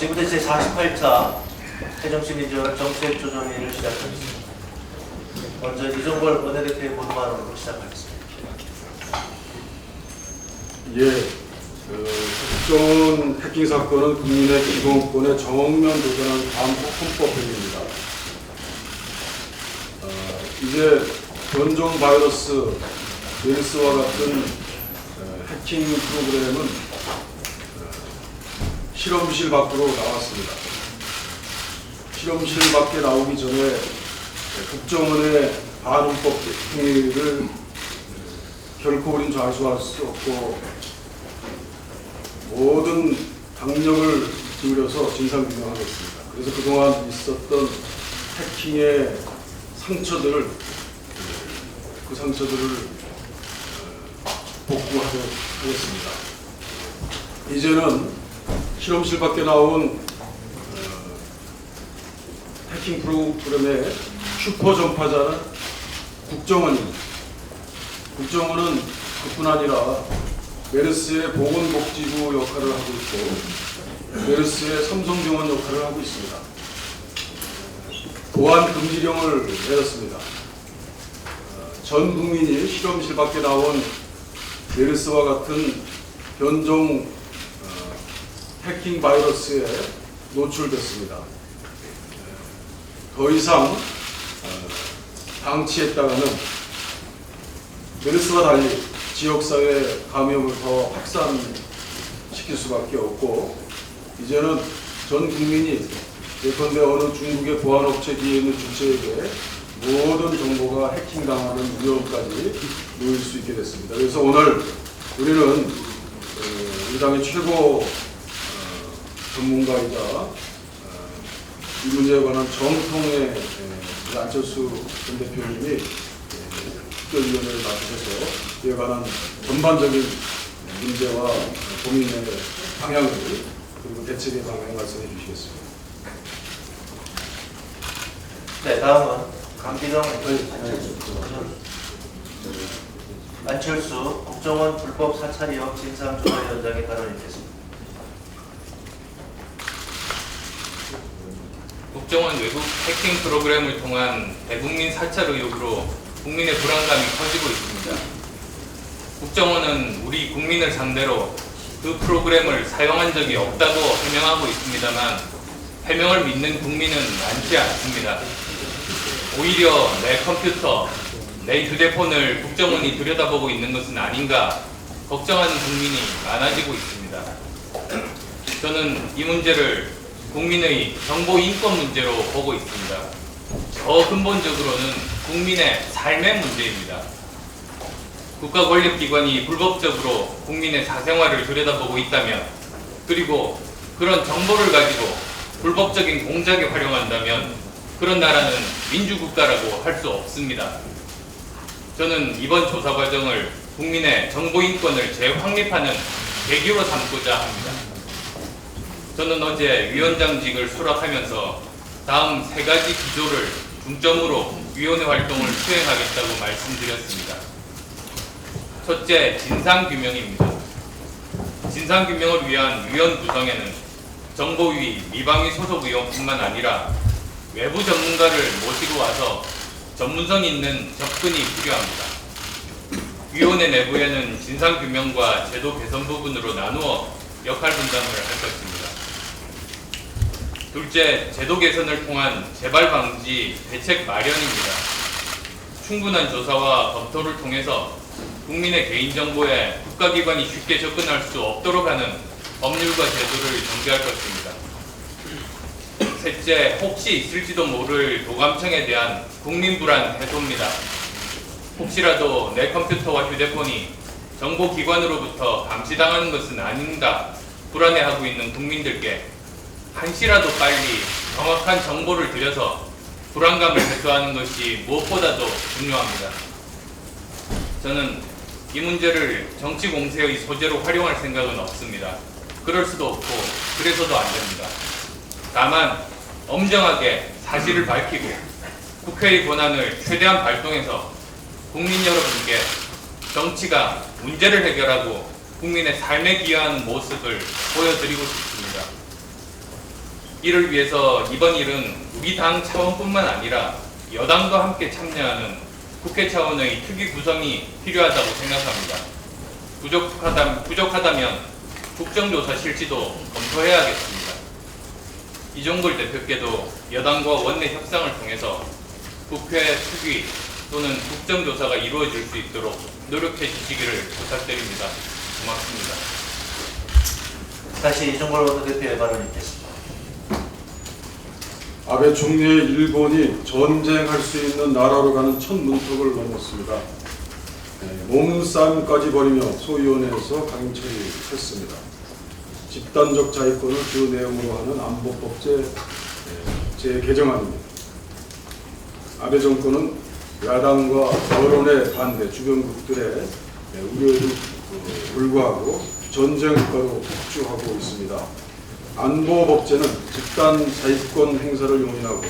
지금부터 제48차 새정치민주연합 정책조정회의를 시작하겠습니다. 먼저 이종걸 원내대표의 모두 발언으로 시작하겠습니다. 국정원 해킹 사건은 국민의 기본권에 정면 도전하는 헌법 행위입니다. 이제 변종 바이러스 메르스와 같은 해킹 프로그램은 실험실 밖으로 나왔습니다. 실험실 밖에 나오기 전에 국정원의 반헌법 행위를 결코 우린 좌수할 수 없고 모든 강력을 기울여서 진상규명하겠습니다. 그래서 그동안 있었던 해킹의 상처들을 복구하도록 하겠습니다. 이제는 실험실 밖에 나온 해킹 프로그램의 슈퍼 전파자는 국정원입니다. 국정원은 그뿐 아니라 메르스의 보건복지부 역할을 하고 있고 메르스의 삼성병원 역할을 하고 있습니다. 보안 금지령을 내렸습니다. 전 국민이 실험실 밖에 나온 메르스와 같은 변종 해킹 바이러스에 노출됐습니다. 더 이상 방치했다가는 메르스와 달리 지역사회 감염을 더 확산시킬 수밖에 없고 이제는 전 국민이 예컨대 어느 중국의 보안업체 뒤에 있는 주체에게 모든 정보가 해킹당하는 위험까지 놓일 수 있게 됐습니다. 그래서 오늘 우리는 우리 당의 최고 전문가이자 이 문제에 관한 정통의 안철수 전 대표님이 특별위원회를 맡으셔서 이에 관한 전반적인 문제와 고민의 방향을 그리고 대책의 방향을 말씀해 주시겠습니다. 네, 다음은 강기정 안철수 국정원 불법 사찰 의혹 진상조사위원장의 발언이 있겠습니다. 국정원 외국 해킹 프로그램을 통한 대국민 사찰 의혹으로 국민의 불안감이 커지고 있습니다. 국정원은 우리 국민을 상대로 그 프로그램을 사용한 적이 없다고 해명하고 있습니다만 해명을 믿는 국민은 많지 않습니다. 오히려 내 컴퓨터, 내 휴대폰을 국정원이 들여다보고 있는 것은 아닌가 걱정하는 국민이 많아지고 있습니다. 저는 이 문제를 국민의 정보 인권 문제로 보고 있습니다. 더 근본적으로는 국민의 삶의 문제입니다. 국가 권력기관이 불법적으로 국민의 사생활을 들여다보고 있다면 그리고 그런 정보를 가지고 불법적인 공작에 활용한다면 그런 나라는 민주국가라고 할 수 없습니다. 저는 이번 조사 과정을 국민의 정보 인권을 재확립하는 계기로 삼고자 합니다. 저는 어제 위원장직을 수락하면서 다음 3가지 기조를 중점으로 위원회 활동을 수행하겠다고 말씀드렸습니다. 첫째, 진상규명입니다. 진상규명을 위한 위원 구성에는 정보위, 미방위 소속 의원뿐만 아니라 외부 전문가를 모시고 와서 전문성 있는 접근이 필요합니다. 위원회 내부에는 진상규명과 제도 개선 부분으로 나누어 역할 분담을 할 것입니다. 둘째, 제도 개선을 통한 재발 방지 대책 마련입니다. 충분한 조사와 검토를 통해서 국민의 개인정보에 국가기관이 쉽게 접근할 수 없도록 하는 법률과 제도를 정비할 것입니다. 셋째, 혹시 있을지도 모를 도감청에 대한 국민불안 해소입니다. 혹시라도 내 컴퓨터와 휴대폰이 정보기관으로부터 감시당하는 것은 아닌가 불안해하고 있는 국민들께 한시라도 빨리 정확한 정보를 드려서 불안감을 해소하는 것이 무엇보다도 중요합니다. 저는 이 문제를 정치 공세의 소재로 활용할 생각은 없습니다. 그럴 수도 없고 그래서도 안 됩니다. 다만 엄정하게 사실을 밝히고 국회의 권한을 최대한 발동해서 국민 여러분께 정치가 문제를 해결하고 국민의 삶에 기여하는 모습을 보여드리고 싶습니다. 이를 위해서 이번 일은 우리 당 차원뿐만 아니라 여당도 함께 참여하는 국회 차원의 특위 구성이 필요하다고 생각합니다. 부족하다면 국정조사 실시도 검토해야겠습니다. 이종걸 대표께도 여당과 원내 협상을 통해서 국회 특위 또는 국정조사가 이루어질 수 있도록 노력해 주시기를 부탁드립니다. 고맙습니다. 다시 이종걸 원내대표의 발언이 있겠습니다. 아베 총리의 일본이 전쟁할 수 있는 나라로 가는 첫 문턱을 넘었습니다. 몸싸움까지 벌이며 소위원회에서 강행 처리했습니다. 집단적 자위권을 주 내용으로 하는 안보법 재개정안입니다. 아베 정권은 야당과 여론의 반대, 주변국들의 우려에도 불구하고 전쟁 국가로 폭주하고 있습니다. 안보법제는 집단 자위권 행사를 용인하고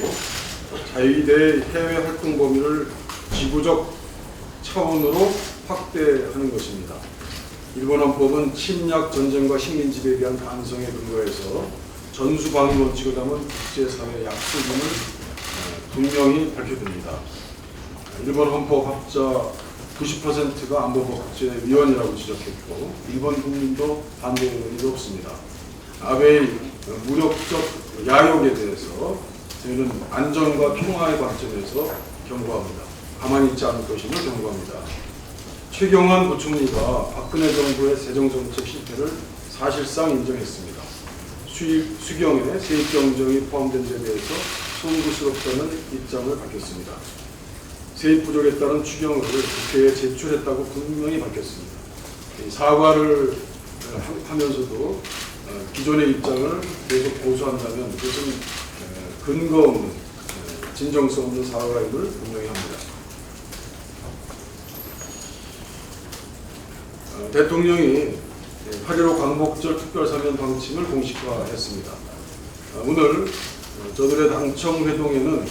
자위대의 해외 활동 범위를 지구적 차원으로 확대하는 것입니다. 일본 헌법은 침략 전쟁과 식민 지배에 대한 반성에 근거해서 전수방위 원칙을 담은 국제사회 약속임을 분명히 밝혀둡니다. 일본 헌법 합자 90%가 안보법제위원이라고 지적했고 일본 국민도 반대 의견이 없습니다. 아베의 무력적 야욕에 대해서 저희는 안전과 평화의 관점에서 경고합니다. 가만히 있지 않을 것임을 경고합니다. 최경환 부총리가 박근혜 정부의 재정정책 실패를 사실상 인정했습니다. 수경에 세입 경정이 포함된 데 대해서 송구스럽다는 입장을 밝혔습니다. 세입 부족에 따른 추경을 국회에 제출했다고 분명히 밝혔습니다. 사과를 하면서도 기존의 입장을 계속 고수한다면 그것은 근거 없는 진정성 없는 사과임을 분명히 합니다. 대통령이 8.15 광복절 특별사면 방침을 공식화했습니다. 오늘 저들의 당청회동에는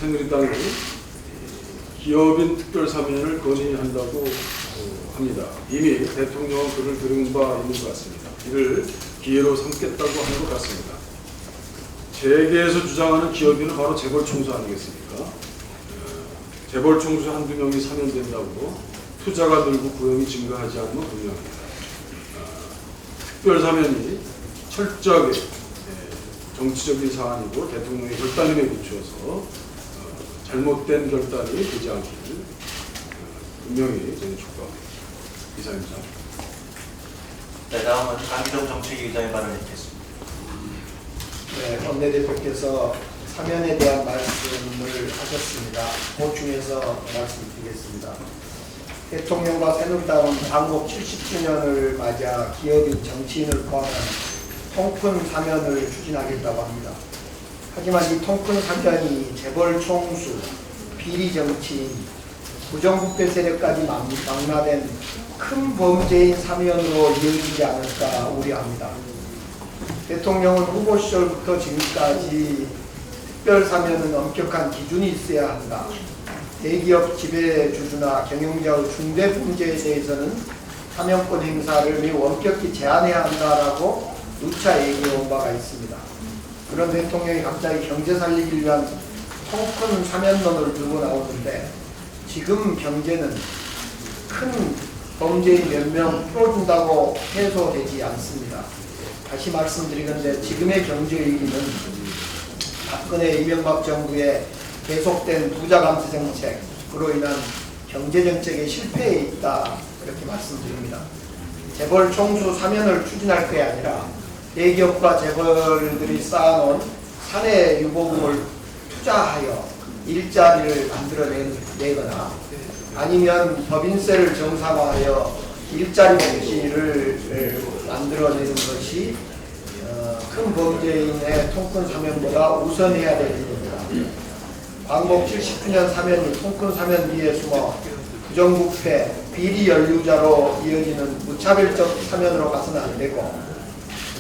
새누리당이 기업인 특별사면을 건의한다고 합니다. 이미 대통령은 그를 들은 바 있는 것 같습니다. 이를 기회로 삼겠다고 하는 것 같습니다. 재계에서 주장하는 기업인은 바로 재벌총수 아니겠습니까? 재벌총수 한두 명이 사면된다고 투자가 늘고 고용이 증가하지 않는 건 분명합니다. 특별사면이 철저하게 정치적인 사안이고 대통령의 결단임에 비추어서 잘못된 결단이 되지 않기를 분명히 저는 촉구합니다. 이사입니다. 네, 다음은 강기정 정책위 의장의 발언이 있겠습니다. 네, 원내대표께서 사면에 대한 말씀을 하셨습니다. 보충해서 말씀드리겠습니다. 대통령과 새누리당은 광복 70주년을 맞아 기업인 정치인을 포함한 통큰 사면을 추진하겠다고 합니다. 하지만 이 통큰 사면이 재벌 총수, 비리 정치인, 부정부패 세력까지 망라된 큰 범죄인 사면으로 이어지지 않을까 우려합니다. 대통령은 후보 시절부터 지금까지 특별사면은 엄격한 기준이 있어야 한다. 대기업 지배주주나 경영자의 중대 범죄에 대해서는 사면권 행사를 매우 엄격히 제한해야 한다라고 누차 얘기해온 바가 있습니다. 그런 대통령이 갑자기 경제 살리기를 위한 통큰 사면론을 들고 나오는데 지금 경제는 큰 범죄인 몇 명 풀어준다고 해소되지 않습니다. 다시 말씀드리건데 지금의 경제 위기는 박근혜 이명박 정부의 계속된 부자 감세 정책으로 인한 경제 정책의 실패에 있다 이렇게 말씀드립니다. 재벌 총수 사면을 추진할 게 아니라 대기업과 재벌들이 쌓아놓은 사내 유보금을 투자하여 일자리를 만들어내거나 아니면 법인세를 정상화하여 일자리 복지를 만들어내는 것이 큰 범죄인의 통큰 사면보다 우선해야 될 일입니다. 광복 70주년 사면이 통큰 사면 뒤에 숨어 부정부패, 비리 연루자로 이어지는 무차별적 사면으로 가서는 안 되고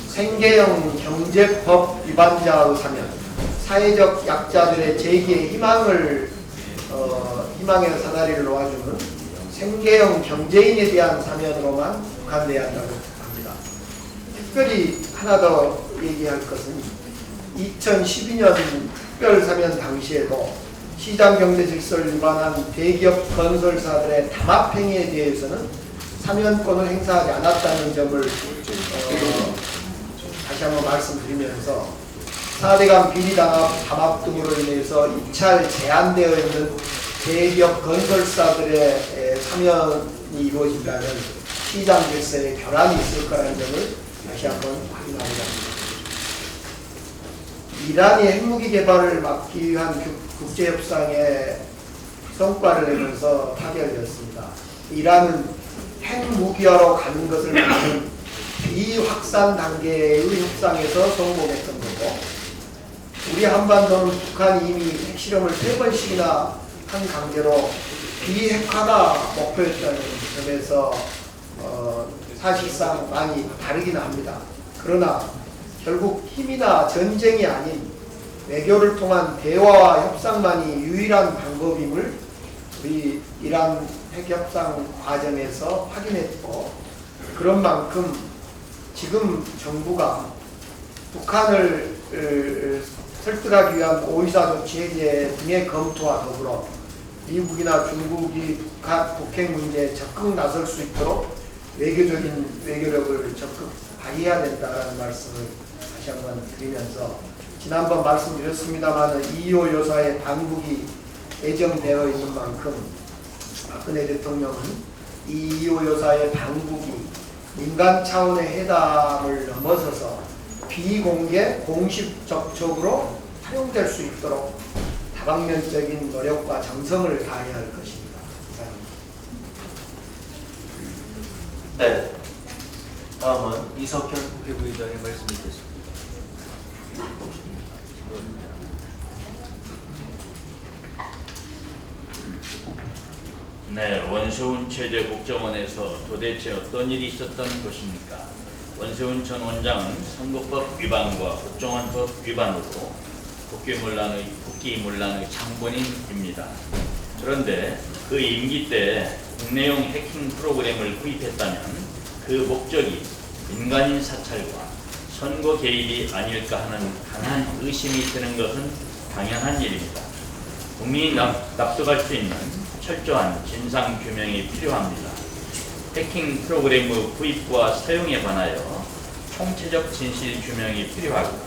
생계형 경제법 위반자의 사면, 사회적 약자들의 재기의 희망의 사다리를 놓아주는 생계형 경제인에 대한 사면으로만 국한돼야 한다고 합니다. 특별히 하나 더 얘기할 것은 2012년 특별사면 당시에도 시장 경제 질서를 위반한 대기업 건설사들의 담합 행위에 대해서는 사면권을 행사하지 않았다는 점을 다시 한번 말씀드리면서 4대강 비리 담합 등으로 인해서 입찰 제한되어 있는 대기업 건설사들의 사면이 이루어진다면 시장 질서에 결함이 있을 거라는 점을 다시 한번 확인합니다. 이란이 핵무기 개발을 막기 위한 국제협상에 성과를 내면서 타결되었습니다. 이란은 핵무기화로 가는 것을 막는 비확산 단계의 협상에서 성공했던 거고, 우리 한반도는 북한이 이미 핵실험을 3번씩이나 한 관계로 비핵화가 목표였다는 점에서 사실상 많이 다르긴 합니다. 그러나 결국 힘이나 전쟁이 아닌 외교를 통한 대화와 협상만이 유일한 방법임을 우리 이란 핵협상 과정에서 확인했고, 그런 만큼 지금 정부가 북한을 설득하기 위한 오이사 조치 해제 등의 검토와 더불어 미국이나 중국이 북한 북핵 문제에 적극 나설 수 있도록 외교적인 외교력을 적극 발휘해야 된다는 말씀을 다시 한번 드리면서, 지난번 말씀드렸습니다만 이호 여사의 반국이 예정되어 있는 만큼 박근혜 대통령은 이호 여사의 반국이 민간 차원의 회담을 넘어서서 비공개 공식 접촉으로 활용될 수 있도록 다방면적인 노력과 정성을 다해야 할 것입니다. 네. 다음은 이석현 국회부의장의 말씀이 있겠습니다. 네, 원세훈 체제 국정원에서 도대체 어떤 일이 있었던 것입니까? 원세훈 전 원장은 선거법 위반과 국정원법 위반으로 국기문란의 장본인입니다. 그런데 그 임기 때 국내용 해킹 프로그램을 구입했다면 그 목적이 민간인 사찰과 선거 개입이 아닐까 하는 강한 의심이 드는 것은 당연한 일입니다. 국민이 납득할 수 있는 철저한 진상 규명이 필요합니다. 해킹 프로그램의 구입과 사용에 관하여 총체적 진실 규명이 필요하고,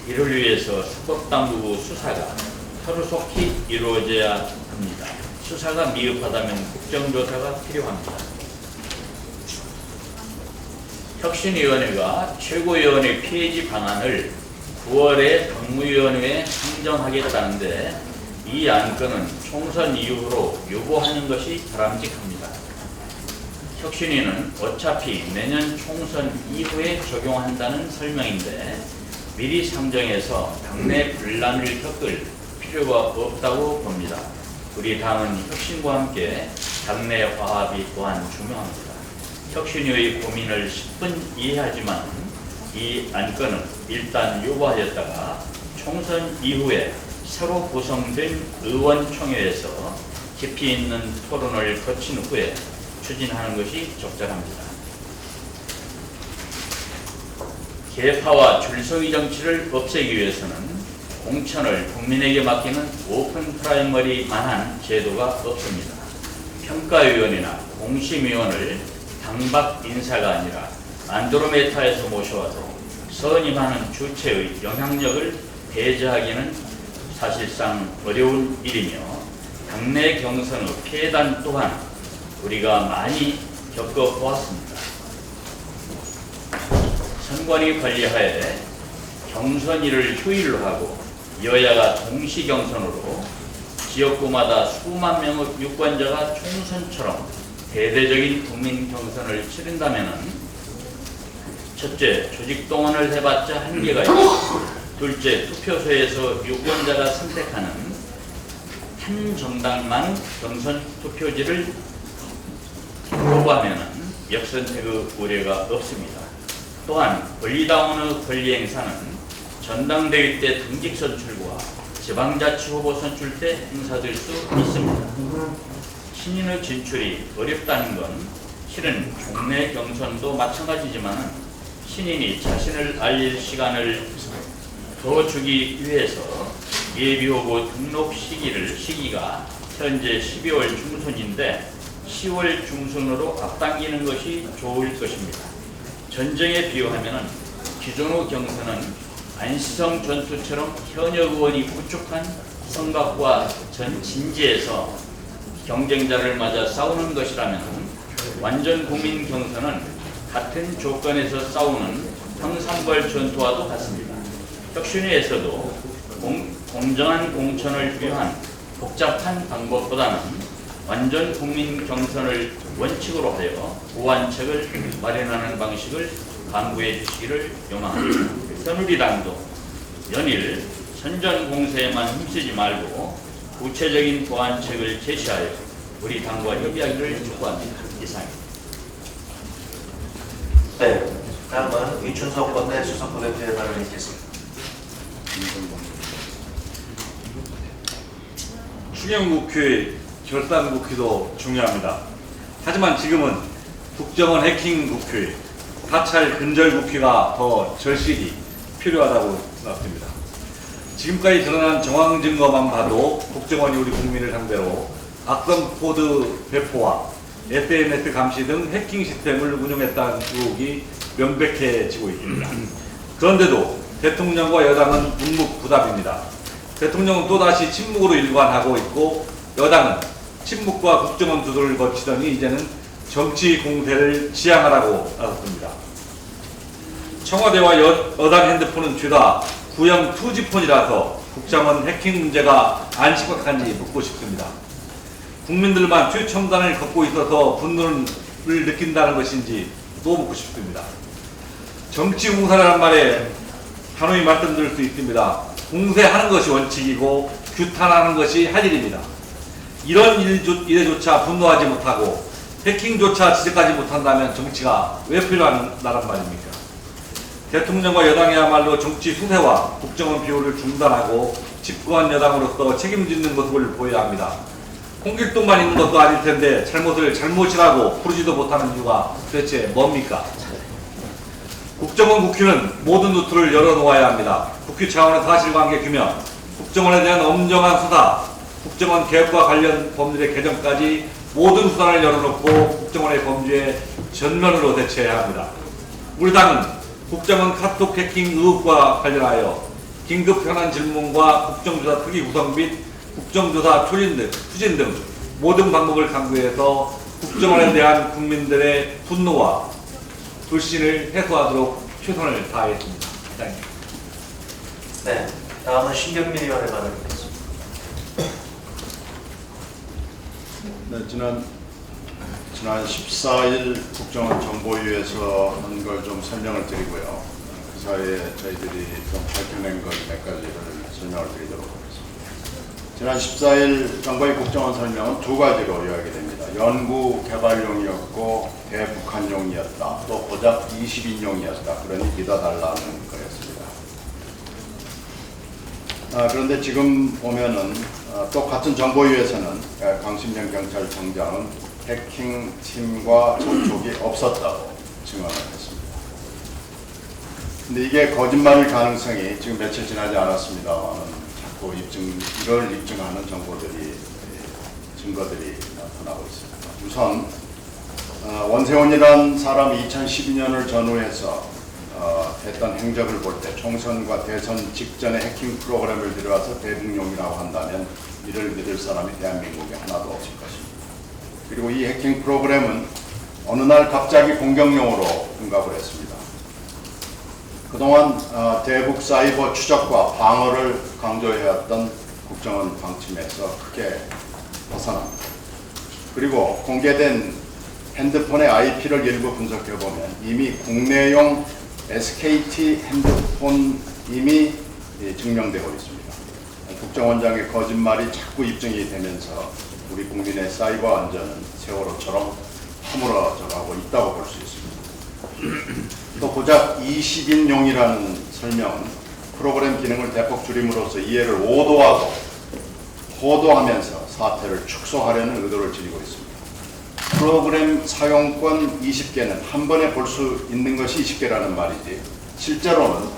이를 위해서 수법당국의 수사가 하루속히 이루어져야 합니다. 수사가 미흡하다면 국정조사가 필요합니다. 혁신위원회가 최고위원회 폐지 방안을 9월에 국무위원회에 상정하겠다는데, 이 안건은 총선 이후로 요구하는 것이 바람직합니다. 혁신위는 어차피 내년 총선 이후에 적용한다는 설명인데, 미리 상정해서 당내 분란을 겪을 필요가 없다고 봅니다. 우리 당은 혁신과 함께 당내 화합이 또한 중요합니다. 혁신위의 고민을 10분 이해하지만 이 안건은 일단 요구하였다가 총선 이후에 새로 구성된 의원총회에서 깊이 있는 토론을 거친 후에 추진하는 것이 적절합니다. 계파와 줄서기 정치를 없애기 위해서는 공천을 국민에게 맡기는 오픈 프라이머리만한 제도가 없습니다. 평가위원이나 공심위원을 당박 인사가 아니라 안드로메다에서 모셔와서 선임하는 주체의 영향력을 배제하기는 사실상 어려운 일이며, 당내 경선의 폐단 또한 우리가 많이 겪어보았습니다. 선관위 관리하에 경선일을 휴일로 하고 여야가 동시 경선으로 지역구마다 수만 명의 유권자가 총선처럼 대대적인 국민 경선을 치른다면, 첫째, 조직 동원을 해봤자 한계가 있고, 둘째, 투표소에서 유권자가 선택하는 한 정당만 경선 투표지를 뽑아내는 역선택의 우려가 없습니다. 또한 권리당원의 권리 행사는 전당대회 때 당직 선출과 지방자치 후보 선출 때 행사될 수 있습니다. 신인의 진출이 어렵다는 건 실은 종래 경선도 마찬가지지만 신인이 자신을 알릴 시간을 더 주기 위해서 예비후보 등록 시기가 현재 12월 중순인데 10월 중순으로 앞당기는 것이 좋을 것입니다. 전쟁에 비유하면 기존의 경선은 안시성 전투처럼 현역 의원이 구축한 성곽과 전 진지에서 경쟁자를 맞아 싸우는 것이라면 완전 국민 경선은 같은 조건에서 싸우는 황산벌 전투와도 같습니다. 혁신위에서도 공정한 공천을 위한 복잡한 방법보다는 완전 국민 경선을 원칙으로 하여 보완책을 마련하는 방식을 강구해 주시기를 요망합니다. 새누리당도 연일 선전 공세에만 힘쓰지 말고 구체적인 보완책을 제시하여 우리 당과 협의하기를 촉구합니다. 이상입니다. 네, 다음은 이춘석 원내 수석부대표의 발언을 듣겠습니다. 추경국회, 결산국회도 중요합니다. 하지만 지금은 국정원 해킹 국회, 사찰 근절 국회가 더 절실히 필요하다고 생각합니다. 지금까지 드러난 정황 증거만 봐도 국정원이 우리 국민을 상대로 악성 코드 배포와 SNS 감시 등 해킹 시스템을 운영했다는 의혹이 명백해지고 있습니다. 그런데도 대통령과 여당은 묵묵부답입니다. 대통령은 또다시 침묵으로 일관하고 있고 여당은 침묵과 국정원 두들을 거치더니 이제는 정치 공세를 지향하라고 나섰습니다. 청와대와 여당 핸드폰은 죄다 구형 2G폰이라서 국정원 해킹 문제가 안 심각한지 묻고 싶습니다. 국민들만 최첨단을 걷고 있어서 분노를 느낀다는 것인지 또 묻고 싶습니다. 정치 공사라는 말에 단호히 말씀드릴 수 있습니다. 공세하는 것이 원칙이고 규탄하는 것이 할 일입니다. 이런 일에조차 분노하지 못하고 해킹조차 지적하지 못한다면 정치가 왜 필요한 나란 말입니까? 대통령과 여당이야말로 정치 수세와 국정원 비호를 중단하고 집권 여당으로서 책임지는 모습을 보여야 합니다. 홍길동만 있는 것도 아닐 텐데 잘못을 잘못이라고 부르지도 못하는 이유가 도대체 뭡니까? 국정원 국회는 모든 루트를 열어놓아야 합니다. 국회 차원의 사실관계 규명, 국정원에 대한 엄정한 수사, 국정원 개혁과 관련 법률의 개정까지 모든 수단을 열어놓고 국정원의 범죄에 전면으로 대처해야 합니다. 우리 당은 국정원 카톡 해킹 의혹과 관련하여 긴급 현안 질문과 국정조사 특위 구성 및 국정조사 추진 등 모든 방법을 강구해서 국정원에 대한 국민들의 분노와 불신을 해소하도록 최선을 다하겠습니다. 이상입니다. 네, 다음은 신경민 의원의 발언을 듣겠습니다. 네, 지난 14일 국정원 정보위에서 한 걸 좀 설명을 드리고요. 그 사이에 저희들이 좀 밝혀낸 것 몇 가지를 설명을 드리도록 하겠습니다. 지난 14일 정보위 국정원 설명은 두 가지로 요약이 됩니다. 연구 개발용이었고 대북한용이었다. 또 고작 20인용이었다. 그러니 믿어달라는 거였습니다. 그런데 지금 보면은 또 같은 정보위에서는 강신명 경찰청장은 해킹팀과 접촉이 없었다고 증언을 했습니다. 근데 이게 거짓말일 가능성이 지금 며칠 지나지 않았습니다만은 자꾸 이걸 입증하는 증거들이 나타나고 있습니다. 우선 원세훈이라는 사람이 2012년을 전후해서 했던 행적을 볼 때 총선과 대선 직전에 해킹 프로그램을 들여와서 대북용이라고 한다면 이를 믿을 사람이 대한민국에 하나도 없을 것입니다. 그리고 이 해킹 프로그램은 어느 날 갑자기 공격용으로 둔갑을 했습니다. 그동안 대북 사이버 추적과 방어를 강조해왔던 국정원 방침에서 크게 벗어납니다. 그리고 공개된 핸드폰의 IP를 일부 분석해보면 이미 국내용 SKT 핸드폰 이미 증명되고 있습니다. 국정원장의 거짓말이 자꾸 입증이 되면서 우리 국민의 사이버 안전은 세월호처럼 허물어져가고 있다고 볼 수 있습니다. 또 고작 20인용이라는 설명은 프로그램 기능을 대폭 줄임으로써 이해를 오도하고 호도하면서 사태를 축소하려는 의도를 지니고 있습니다. 프로그램 사용권 20개는 한 번에 볼 수 있는 것이 20개라는 말이지 실제로는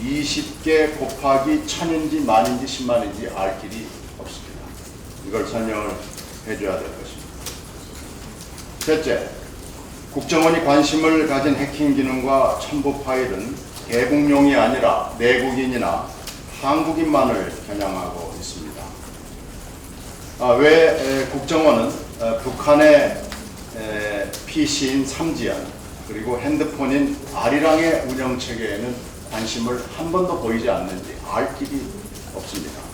20개 곱하기 1000인지 만인지 10만인지 알 길이 없습니다. 이걸 설명을 해줘야 될 것입니다. 셋째, 국정원이 관심을 가진 해킹 기능과 첨부 파일은 대국용이 아니라 내국인이나 한국인만을 겨냥하고 있습니다. 왜 국정원은 북한의 PC인 삼지연 그리고 핸드폰인 아리랑의 운영체계에는 관심을 한 번도 보이지 않는지 알 길이 없습니다.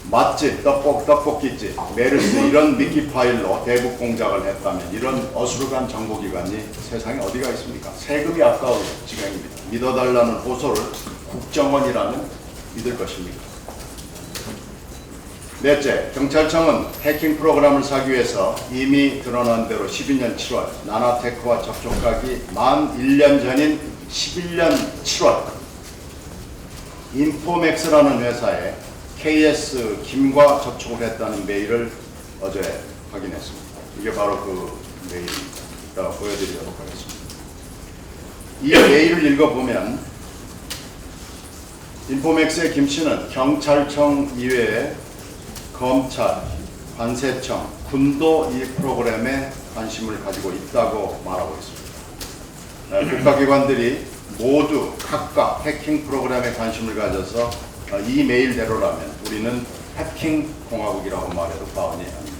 맛집, 떡볶이집, 메르스 이런 미끼 파일로 대북 공작을 했다면 이런 어수룩한 정보기관이 세상에 어디가 있습니까? 세금이 아까울 지경입니다. 믿어달라는 호소를 국정원이라면 믿을 것입니까? 넷째, 경찰청은 해킹 프로그램을 사기 위해서 이미 드러난 대로 12년 7월 나나테크와 접촉하기 만 1년 전인 11년 7월 인포맥스라는 회사에 KS 김과 접촉을 했다는 메일을 어제 확인했습니다. 이게 바로 그 메일입니다. 제가 보여드리도록 하겠습니다. 이 메일을 읽어보면 인포맥스의 김 씨는 경찰청 이외에 검찰, 관세청, 군도 이 프로그램에 관심을 가지고 있다고 말하고 있습니다. 국가기관들이 모두 각각 해킹 프로그램에 관심을 가져서 이 메일대로라면 우리는 해킹 공화국이라고 말해도 과언이 아닙니다.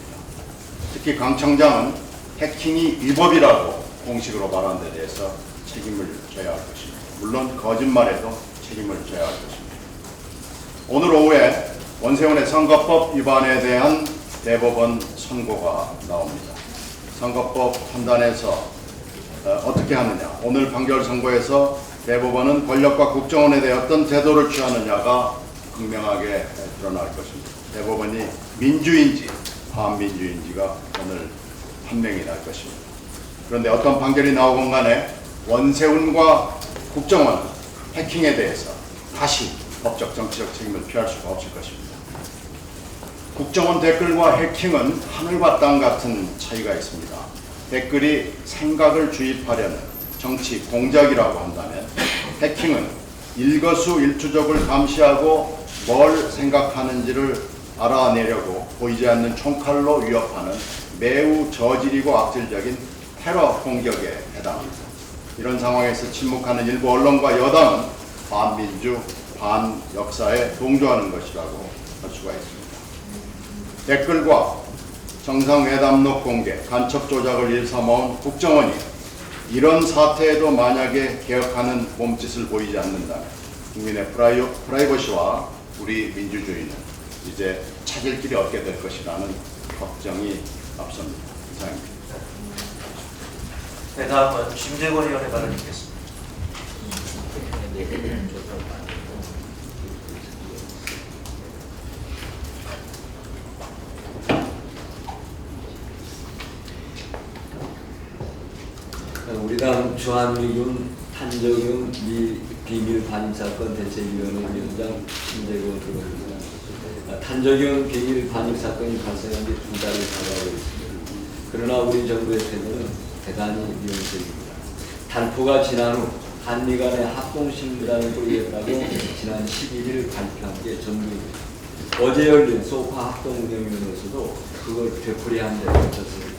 특히 강 청장은 해킹이 위법이라고 공식으로 말한 데 대해서 책임을 져야 할 것입니다. 물론 거짓말에도 책임을 져야 할 것입니다. 오늘 오후에 원세훈의 선거법 위반에 대한 대법원 선고가 나옵니다. 선거법 판단에서 어떻게 하느냐, 오늘 판결 선고에서 대법원은 권력과 국정원에 대해 어떤 태도를 취하느냐가 극명하게 드러날 것입니다. 대법원이 민주인지 반민주인지가 오늘 판명이 날 것입니다. 그런데 어떤 판결이 나오건 간에 원세훈과 국정원 해킹에 대해서 다시 법적 정치적 책임을 피할 수가 없을 것입니다. 국정원 댓글과 해킹은 하늘과 땅 같은 차이가 있습니다. 댓글이 생각을 주입하려는 정치 공작이라고 한다면 해킹은 일거수일투족을 감시하고 뭘 생각하는지를 알아내려고 보이지 않는 총칼로 위협하는 매우 저질이고 악질적인 테러 공격에 해당합니다. 이런 상황에서 침묵하는 일부 언론과 여당은 반민주, 반역사에 동조하는 것이라고 할 수가 있습니다. 댓글과 정상회담록 공개, 간첩 조작을 일삼아온 국정원이 이런 사태에도 만약에 개혁하는 몸짓을 보이지 않는다면 국민의 프라이버시와 우리 민주주의는 이제 찾을 길이 없게 될 것이라는 걱정이 앞섭니다. 이상입니다. 네, 다음은 심재권 의원의 발언 듣겠습니다. 우리 당 주한미군 탄저균 미 비밀 반입사건 대책위원회 위원장 심재권 의원입니다. 탄저균 비밀 반입사건이 발생한 지 2달을 다가오고 있습니다. 그러나 우리 정부의 태도는 대단히 미온적입니다. 단포가 지난 후 한미 간의 합동신문단을 꾸리겠다고 지난 11일 발표한 게 전부입니다. 어제 열린 소파 합동운영위원회에서도 그걸 되풀이한 데 거쳤습니다.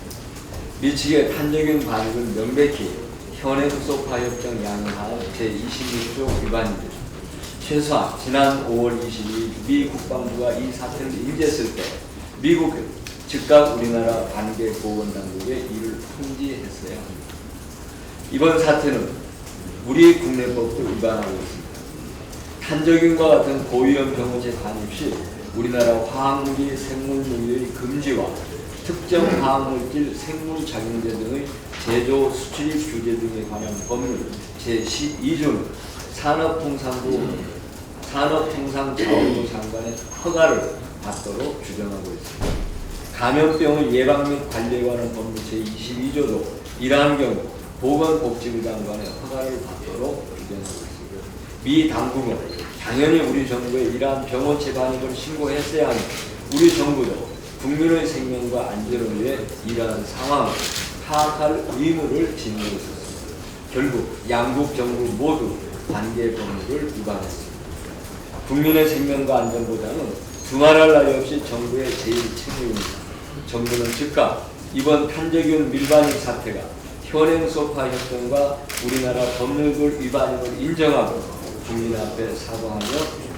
미측의 탄저균 반입은 명백히 현행 소파 협정 양하 제26조 위반입니다. 최소한 지난 5월 22일 미 국방부가 이 사태를 인지했을 때 미국은 즉각 우리나라 관계보건당국에 이를 통지했어야 합니다. 이번 사태는 우리 국내법도 위반하고 있습니다. 탄저균과 같은 고위험 병원체 반입 시 우리나라 화학물질, 생물물의 금지와 특정 화학물질, 생물작용제 등의 제조, 수출입 규제 등에 관한 법률 제12조는 산업통상자원부 장관의 허가를 받도록 규정하고 있습니다. 감염병을 예방 및 관리에 관한 법률 제22조도 이러한 경우 보건복지부 장관의 허가를 받도록 규정하고 있습니다. 미 당국은 당연히 우리 정부에 이러한 병원체 반입을 신고했어야 하니 우리 정부도 국민의 생명과 안전을 위해 이러한 상황을 파악할 의무를 지니고 있었습니다. 결국 양국 정부 모두 관계 법률을 위반했습니다. 국민의 생명과 안전보다는 두말할 나위 없이 정부의 제일 책임입니다. 정부는 즉각 이번 탄저균 밀반입 사태가 현행 소파 협정과 우리나라 법률 위반임을 인정하고 국민 앞에 사과하며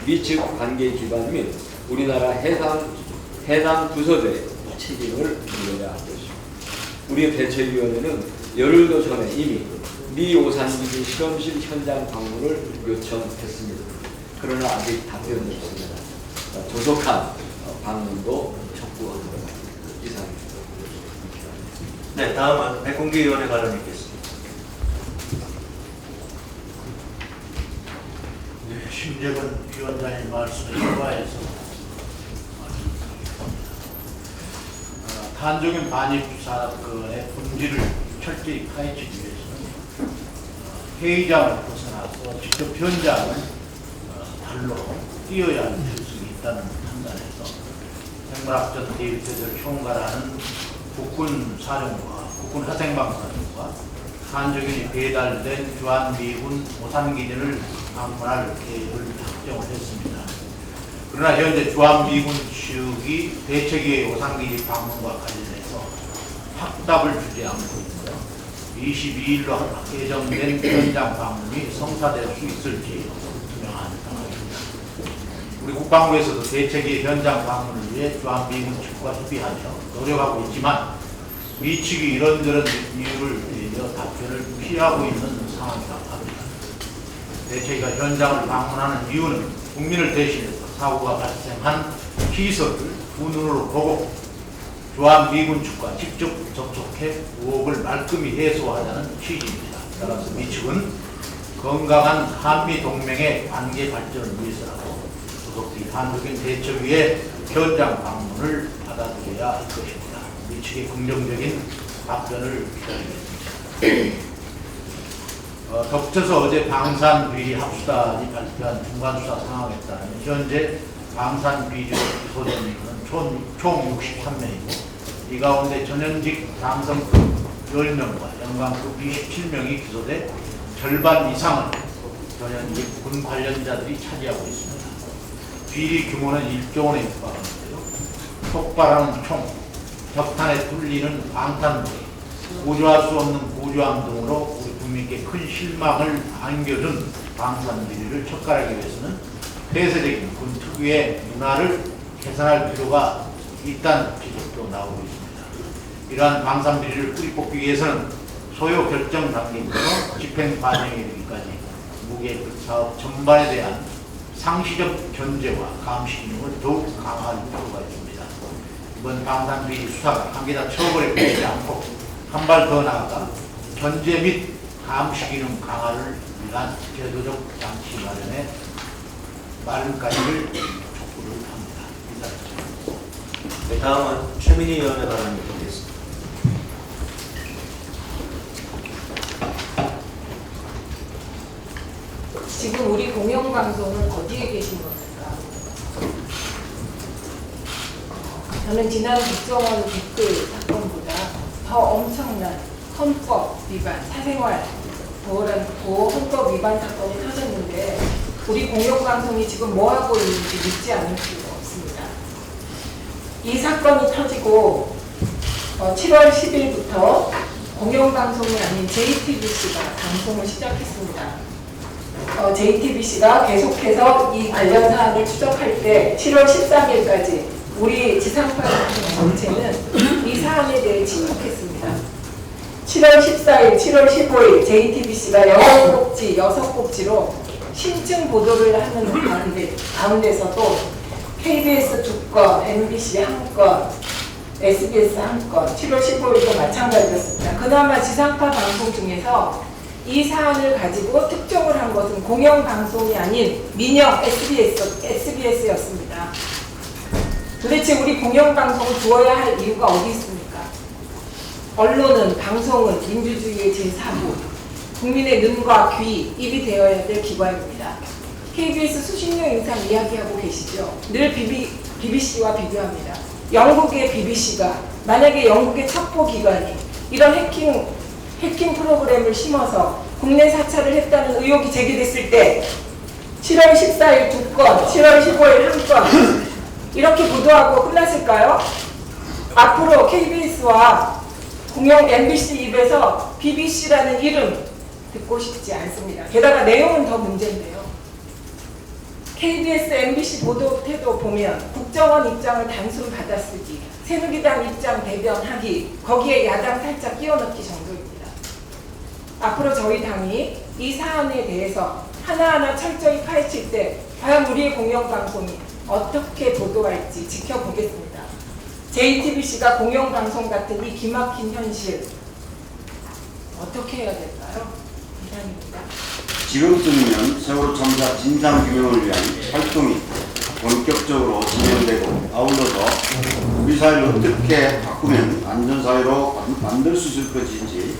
미측 관계 기관 및 우리나라 해당 부서들의 책임을 물어야 할 것입니다. 우리 대책위원회는 열흘도 전에 이미 미 오산기지 실험실 현장 방문을 요청했습니다. 그러나 아직 답변이 없습니다. 조속한 방문도 촉구합니다. 이상입니다. 네, 다음은 백공기위원회 발언 있겠습니다. 네, 심재근 위원장님 말씀에 추가해서 탄저균 반입 사건의 본질을 철저히 파헤치기 위해서는 회의장을 벗어나서 직접 현장을 발로 뛰어야 할 필요성이 있다는 판단에서 생물학전 대위태세를 총괄하는 국군 사령부와 국군 화생방사령부가 탄저균이 배달된 주한미군 오산기지를 방문할 계획을 확정을 했습니다. 그러나 현재 주한미군 측이 대책위의 오산기지 방문과 관련해서 확답을 주지 않고 있고요. 22일로 예정된 현장 방문이 성사될 수 있을지 투명한 상황입니다. 우리 국방부에서도 대책위의 현장 방문을 위해 주한미군 측과 협의하며 노력하고 있지만 미 측이 이런저런 이유를 대며 답변을 피하고 있는 상황이라고 합니다. 대책위가 현장을 방문하는 이유는 국민을 대신해서 사고가 발생한 시설을 두 눈으로 보고 주한미군 측과 직접 접촉해 의혹을 말끔히 해소하자는 취지입니다. 따라서 미 측은 건강한 한미동맹의 관계 발전을 위해서라고 소속된 한국인 대책위의 현장 방문을 받아들여야 할 것입니다. 미 측의 긍정적인 답변을 기다리겠습니다. 덧붙여서 어제 방산비리 합수단이 발표한 중간수사 상황에 따르면 현재 방산비리로 기소된 인원은 총 63명이고 이 가운데 전현직 당선급 10명과 연관급 27명이 기소돼 절반 이상을 전현직 군 관련자들이 차지하고 있습니다. 비리 규모는 1조 원에 육박하는데요. 폭발하는 총, 격탄에 뚫리는 방탄물이 고조할 수 없는 고조함 등으로 우리 국민께 큰 실망을 안겨준 방산비리를 척결하기 위해서는 폐쇄적인 군 특유의 문화를 개선할 필요가 있다는 지적도 나오고 있습니다. 이러한 방산비리를 뿌리뽑기 위해서는 소요 결정 단계부터 집행 과정에 이르기까지 무계 사업 전반에 대한 상시적 견제와 감시 기능을 더욱 강화할 필요가 있습니다. 이번 방산비리 수사가 관계자 처벌에 그치지 않고 한 발 더 나아가 견제 및 감시 기능 강화를 위한 제도적 장치 마련에 마련까지를 촉구를 합니다. 이상입니다. 네, 다음은 최민희 위원회 발언 있겠습니다. 지금 우리 공영방송은 어디에 계신 겁니까? 저는 지난 국정원 댓글 사건보다 더 엄청난 헌법 위반, 사생활 보호헌법 위반 사건이 터졌는데 우리 공영방송이 지금 뭐 하고 있는지 믿지 않을 수가 없습니다. 이 사건이 터지고 7월 10일부터 공영방송이 아닌 JTBC가 방송을 시작했습니다. JTBC가 계속해서 이 관련 사안을 추적할 때 7월 13일까지 우리 지상파 방송 전체는 이 사안에 대해 침묵했습니다. 7월 14일, 7월 15일 JTBC가 6곡지로 심층 보도를 하는 가운데서도 KBS 2건, MBC 1건, SBS 1건, 7월 15일도 마찬가지였습니다. 그나마 지상파 방송 중에서 이 사안을 가지고 특종을 한 것은 공영방송이 아닌 민영 SBS였습니다. 도대체 우리 공영방송을 두어야 할 이유가 어디 있습니까? 언론은, 방송은 민주주의의 제4부, 국민의 눈과 귀, 입이 되어야 될 기관입니다. KBS 수십 년 이상 이야기하고 계시죠. 늘 BBC와 비교합니다. 영국의 BBC가 만약에 영국의 첩보기관이 이런 해킹 프로그램을 심어서 국내 사찰을 했다는 의혹이 제기됐을 때 7월 14일 2건, 7월 15일 1건 이렇게 보도하고 끝났을까요? 앞으로 KBS와 공영 MBC 입에서 BBC라는 이름 듣고 싶지 않습니다. 게다가 내용은 더 문제인데요. KBS, MBC 보도 태도 보면 국정원 입장을 단순 받아쓰기, 새누리당 입장 대변하기, 거기에 야당 살짝 끼워넣기 정도입니다. 앞으로 저희 당이 이 사안에 대해서 하나하나 철저히 파헤칠 때 과연 우리의 공영방송이 어떻게 보도할지 지켜보겠습니다. JTBC가 공영방송 같은 이 기막힌 현실 어떻게 해야 될까요? 이상입니다. 지금쯤이면 세월호 참사 진상규명을 위한 활동이 본격적으로 진행되고 아울러서 우리 사회를 어떻게 바꾸면 안전사회로 만들 수 있을 것인지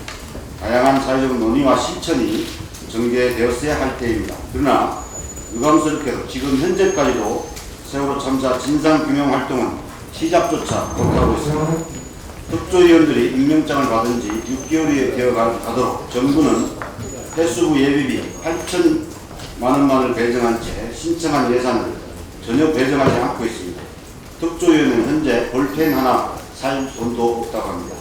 다양한 사회적 논의와 실천이 전개되었어야 할 때입니다. 그러나 유감스럽게도 지금 현재까지도 세월호 참사 진상규명 활동은 시작조차 못하고 있습니다. 특조위원들이 임명장을 받은 지 6개월이 되어가도록 정부는 횟수부 예비비 8천만 원만을 배정한 채 신청한 예산을 전혀 배정하지 않고 있습니다. 특조위원은 현재 볼펜 하나 살 돈도 없다고 합니다.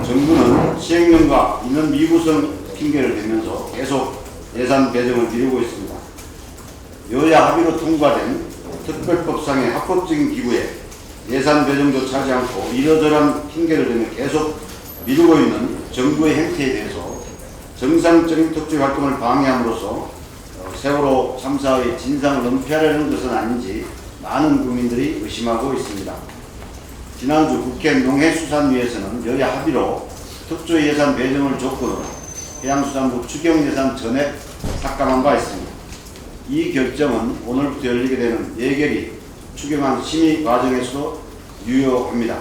정부는 시행령과 인원 미구성 핑계를 대면서 계속 예산 배정을 미루고 있습니다. 여야 합의로 통과된 특별법상의 합법적인 기부에 예산 배정도 차지 않고 이러저러한 핑계를 대며 계속 미루고 있는 정부의 행태에 대해서 정상적인 특조위 활동을 방해함으로써 세월호 참사의 진상을 은폐하려는 것은 아닌지 많은 국민들이 의심하고 있습니다. 지난주 국회 농해수산위에서는 여야 합의로 특조위 예산 배정을 조건으로 해양수산부 추경예산 전액 삭감한 바 있습니다. 이 결정은 오늘부터 열리게 되는 예결위 추경안 심의 과정에서도 유효합니다.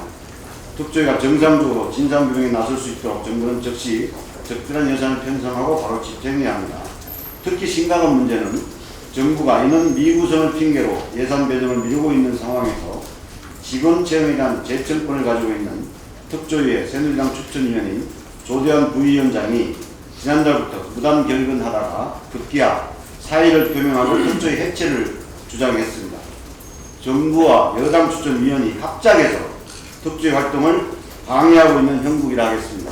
특조위가 정상적으로 진상규명에 나설 수 있도록 정부는 즉시 적절한 예산을 편성하고 바로 집행해야 합니다. 특히 심각한 문제는 정부가 인원 미구성을 핑계로 예산 배정을 미루고 있는 상황에서 직원 채용이란 재청권을 가지고 있는 특조위의 새누리당 추천위원인 조대환 부위원장이 지난달부터 무단 결근하다가 급기야 사의를 표명하고 특조위 해체를 주장했습니다. 정부와 여당 추천위원이 합작해서 특조위 활동을 방해하고 있는 형국이라 하겠습니다.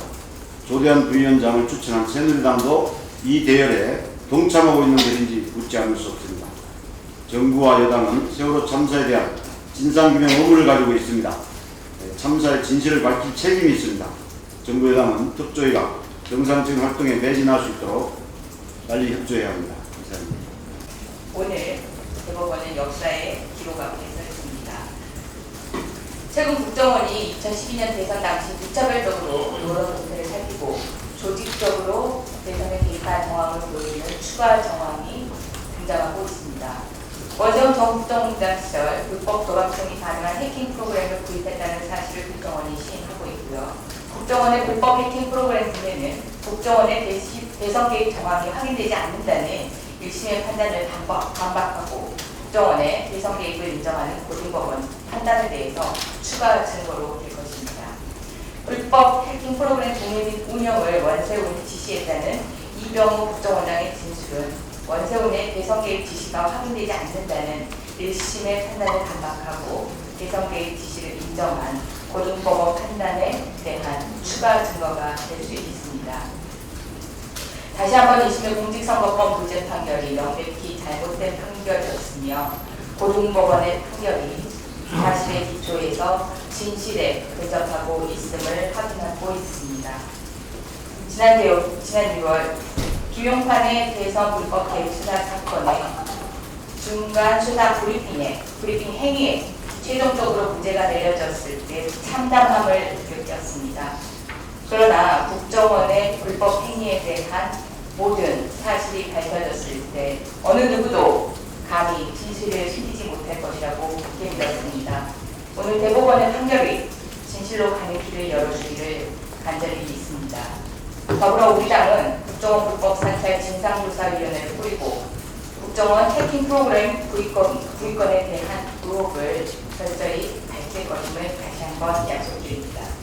조대환 부위원장을 추천한 새누리당도 이 대열에 동참하고 있는 것인지 묻지 않을 수 없습니다. 정부와 여당은 세월호 참사에 대한 진상규명 의무를 가지고 있습니다. 참사의 진실을 밝힐 책임이 있습니다. 정부 여당은 특조위가 정상적인 활동에 매진할 수 있도록 빨리 협조해야 합니다. 감사합니다. 오늘 대법원은 역사의 기록 앞에 서 있습니다. 최근 국정원이 2012년 대선 당시 무차별적으로 여론 동태를 살피고 조직적으로 대선에 개입한 정황을 보이는 추가 정황이 등장하고 있습니다. 원세훈 전 국정원장 시절 불법 도박성이 가능한 해킹 프로그램을 구입했다는 사실을 국정원이 시인하고 있고요. 국정원의 불법 해킹 프로그램 중에는 국정원의 대선 개입 정황이 확인되지 않는다는 1심의 판단을 반박하고 국정원의 대선 개입을 인정하는 고등법원 판단에 대해서 추가 증거로 될 것입니다. 불법 해킹 프로그램 공유 및 운영을 원세훈이 지시했다는 이병우 국정원장의 진술은 원세훈의 대선 개입 지시가 확인되지 않는다는 1심의 판단을 반박하고 대선 개입 지시를 인정한 고등법원 판단에 대한 추가 증거가 될 수 있습니다. 다시 한번 2심의 공직선거법 무죄 판결이 명백히 잘못된 판결이었으며 고등법원의 판결이 사실의 기초에서 진실에 근접하고 있음을 확인하고 있습니다. 지난 6월 김용판의 대선 불법 개입 수사 사건의 중간 수사 브리핑 행위에 최종적으로 무죄가 내려졌을 때 참담함을 느꼈습니다. 그러나 국정원의 불법 행위에 대한 모든 사실이 밝혀졌을 때 어느 누구도 감히 진실을 숨기지 못할 것이라고 굳게 믿었습니다. 오늘 대법원의 판결이 진실로 가는 길을 열어주기를 간절히 믿습니다. 더불어 우리 당은 국정원 불법 사찰 진상조사위원회를 꾸리고 국정원 해킹 프로그램 구입건에 대한 의혹을 철저히 밝힐 것임을 다시 한번 약속드립니다.